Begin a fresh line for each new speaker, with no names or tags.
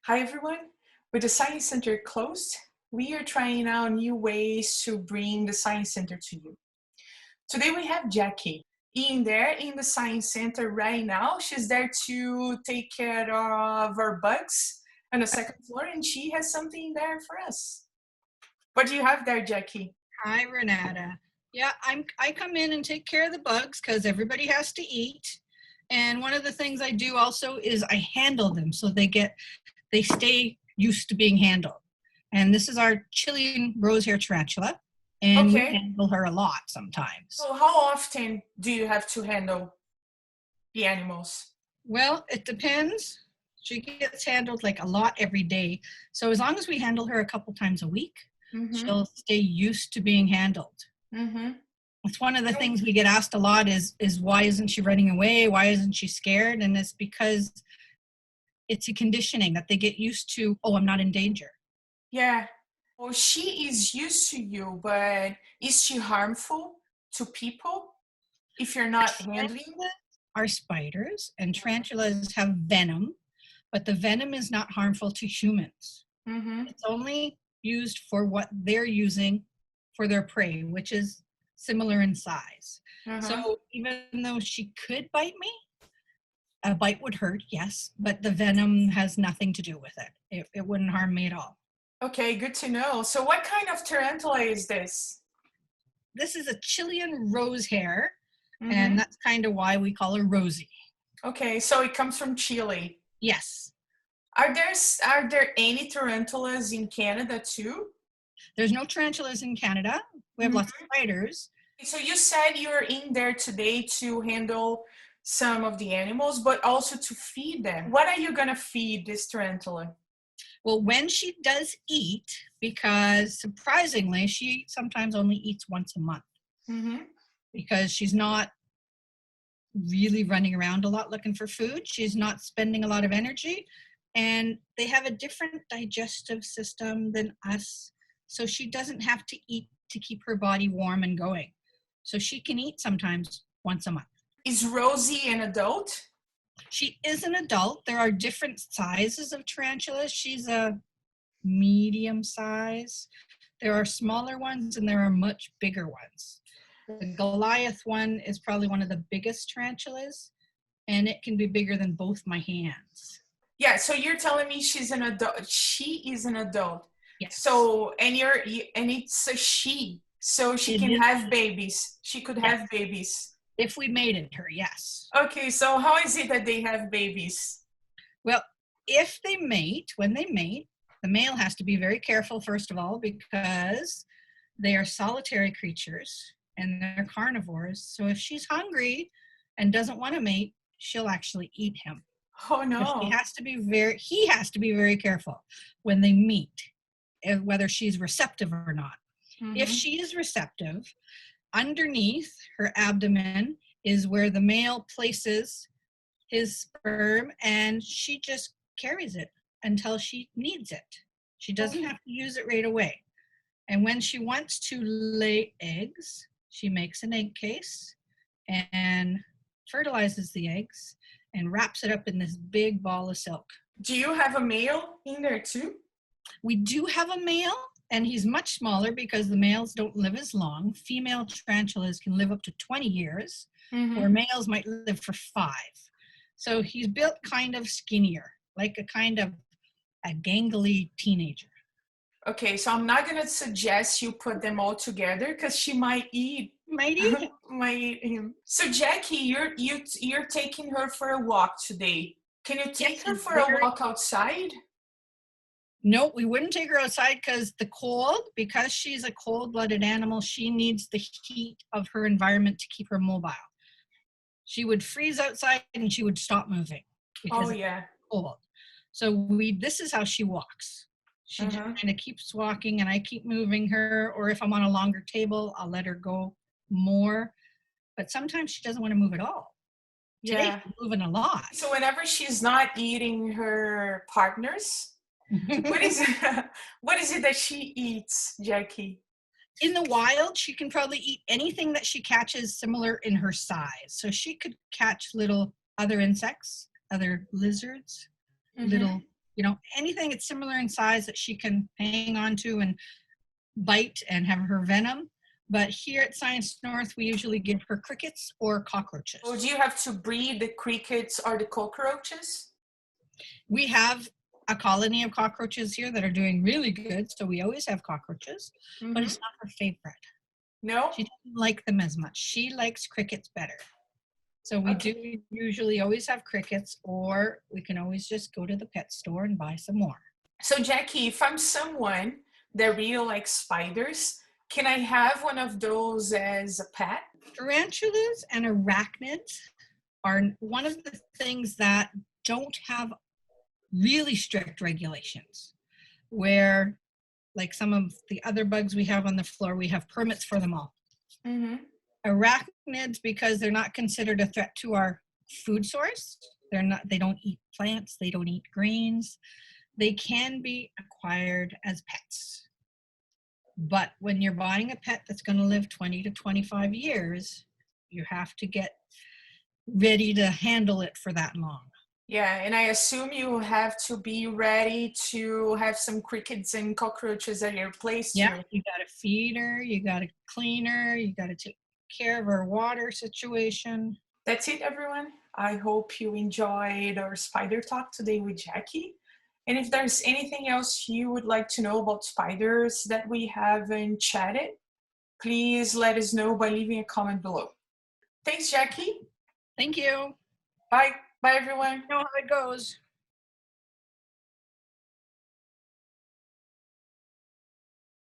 Hi everyone. With the Science Center closed, we are trying out new ways to bring the Science Center to you. Today we have Jackie in the Science Center right now. She's there to take care of our bugs on the second floor, and she has something there for us. What do you have there, Jackie?
Hi, Renata. Yeah, I come in and take care of the bugs because everybody has to eat. And one of the things I do also is I handle them so they stay used to being handled. And this is our Chilean rose hair tarantula, and we
Okay.
handle her a lot sometimes.
So how often do you have to handle the animals?
Well, it depends. She gets handled like a lot every day. So as long as we handle her a couple times a week, she'll stay used to being handled. It's one of the things we get asked a lot is why isn't she running away? Why isn't she scared? And it's because it's a conditioning that they get used to, oh, I'm not in danger.
Yeah. Well, she is used to you, but is she harmful to people if you're not handling?
Tarantulas are spiders, and tarantulas have venom, but the venom is not harmful to humans. It's only used for what they're using for their prey, which is similar in size. So even though she could bite me, a bite would hurt, yes, but the venom has nothing to do with it. It wouldn't harm me at all.
Okay, good to know. So what kind of tarantula is this?
This is a Chilean rose hair, and that's kind of why we call her Rosie.
Okay, so it comes from Chile.
Yes.
Are there any tarantulas in Canada too?
There's no tarantulas in Canada. We have lots of spiders.
So you said you're in there today to handle some of the animals, but also to feed them. What are you gonna feed this tarantula?
Well, when she does eat, because surprisingly, she sometimes only eats once a month because she's not really running around a lot looking for food. She's not spending a lot of energy, and they have a different digestive system than us. So she doesn't have to eat to keep her body warm and going. So she can eat sometimes once a month.
Is Rosie an adult?
She is an adult. There are different sizes of tarantulas. She's a medium size. There are smaller ones and there are much bigger ones. The Goliath one is probably one of the biggest tarantulas, and it can be bigger than both my hands.
Yeah, so you're telling me she's an adult. She is an adult.
Yes.
So and it's a she. So she can have babies. She could have babies.
If we mated her, yes.
Okay, so how is it that they have babies?
Well, if they mate, when they mate, the male has to be very careful, first of all, because they are solitary creatures and they're carnivores. So if she's hungry and doesn't want to mate, she'll actually eat him.
Oh no.
So he has to be very careful when they meet, whether she's receptive or not. If she is receptive, underneath her abdomen is where the male places his sperm, and she just carries it until she needs it. She doesn't have to use it right away. And when she wants to lay eggs, she makes an egg case and fertilizes the eggs and wraps it up in this big ball of silk.
Do you have a male in there too?
We do have a male, and he's much smaller because the males don't live as long. Female tarantulas can live up to 20 years, or males might live for 5. So he's built kind of skinnier, like a kind of a gangly teenager.
Okay, so I'm not gonna suggest you put them all together because she might eat.
Might eat
him. So Jackie, you're taking her for a walk today. Can you take her for a walk outside?
No, we wouldn't take her outside because she's a cold-blooded animal, she needs the heat of her environment to keep her mobile. She would freeze outside and she would stop moving because it's cold. So this is how she walks. She just kind of keeps walking and I keep moving her, or if I'm on a longer table, I'll let her go more. But sometimes she doesn't want to move at all. Today she's moving a lot.
So whenever she's not eating her partners, what is it that she eats, Jackie?
In the wild, she can probably eat anything that she catches similar in her size. So she could catch little other insects, other lizards, little anything that's similar in size that she can hang on to and bite and have her venom. But here at Science North, we usually give her crickets or cockroaches.
Or do you have to breed the crickets or the cockroaches?
We have a colony of cockroaches here that are doing really good, so we always have cockroaches, but it's not her favorite.
No?
She doesn't like them as much. She likes crickets better. So we do usually always have crickets, or we can always just go to the pet store and buy some more.
So Jackie, if I'm someone that really likes spiders, can I have one of those as a pet?
Tarantulas and arachnids are one of the things that don't have really strict regulations, where like some of the other bugs we have on the floor, we have permits for them all. Arachnids, because they're not considered a threat to our food source, they don't eat plants, they don't eat grains, they can be acquired as pets. But when you're buying a pet that's going to live 20 to 25 years, you have to get ready to handle it for that long.
Yeah, and I assume you have to be ready to have some crickets and cockroaches at your place too.
Yeah, you got to feed her, you got to clean her, you got to take care of her water situation.
That's it, everyone. I hope you enjoyed our spider talk today with Jackie. And if there's anything else you would like to know about spiders that we haven't chatted, please let us know by leaving a comment below. Thanks, Jackie.
Thank you.
Bye. Bye, everyone.
You know how it goes.